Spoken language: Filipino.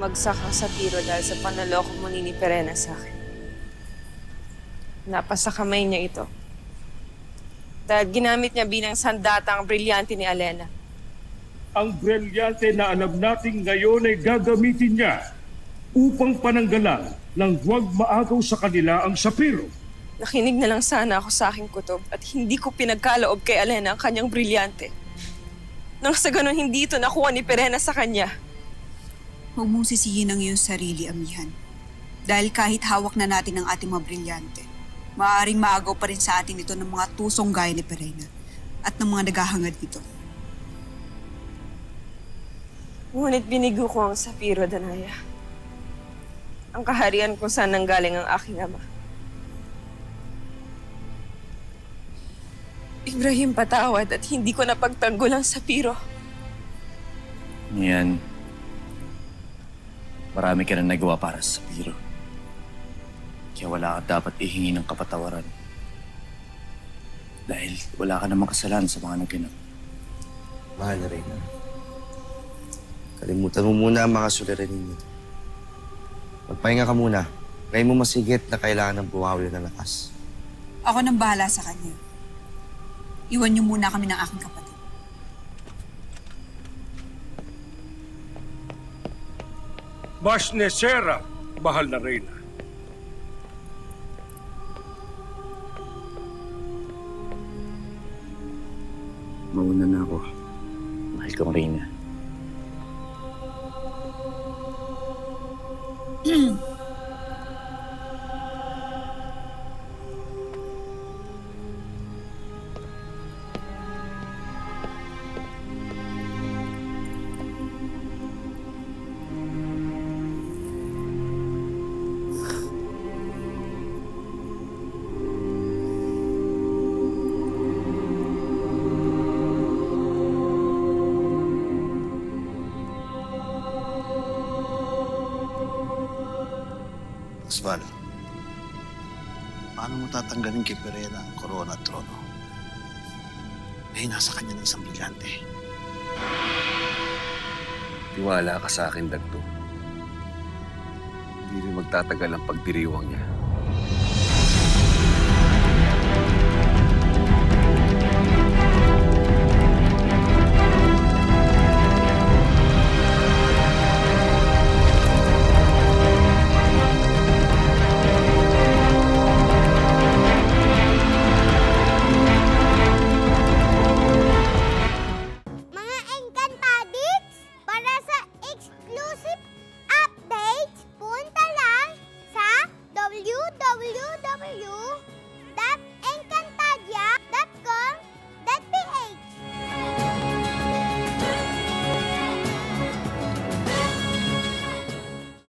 Bumagsak ang Sapiro dahil sa panaloko mo ni Perena sa akin. Napasa kamay niya ito. Dahil ginamit niya bilang sandata ang brilyante ni Alena. Ang brilyante na alam natin ngayon ay gagamitin niya upang pananggalang ng huwag maagaw sa kanila ang Sapiro. Nakinig na lang sana ako sa aking kutob at hindi ko pinagkaloob kay Alena ang kanyang brilyante. Nang sa ganun hindi ito nakuha ni Perena sa kanya. Huwag mong sisihin ang iyong sarili, amihan. Dahil kahit hawak na natin ang ating mga brilyante, maaaring maagaw pa rin sa atin ito ng mga tusong gaya ni Perena at ng mga naghahangad nito. Ngunit binigo ko ang Sapiro, Danaya. Ang kaharian kung saan nanggaling ang aking ama. Ibrahim, patawad at hindi ko napagtanggol ang Sapiro. Yan. Marami ka na nagawa para sa Sapiro. Kaya wala ka dapat ihingi ng kapatawaran. Dahil wala ka namang kasalanan sa mga naganap. Mahal na rin. Kalimutan mo muna ang mga suliranin mo. Magpahinga ka muna. Ngayon mo masigit na kailangan ng bumawi ng lakas. Ako nang bahala sa kanya. Iwan niyo muna kami ng aking kapatid. Basnesera, mahal na Reyna. Mauna na ako. Mahal kong Reyna. Asval, paano mo tatanggalin kay Perena ang korona at trono? Eh, nasa kanya ng isang brilyante. Tiwala ka sa akin, Dagto. Hindi rin magtatagal ang pagdiriwang niya. Mga Encantadits, para sa exclusive updates, punta lang sa www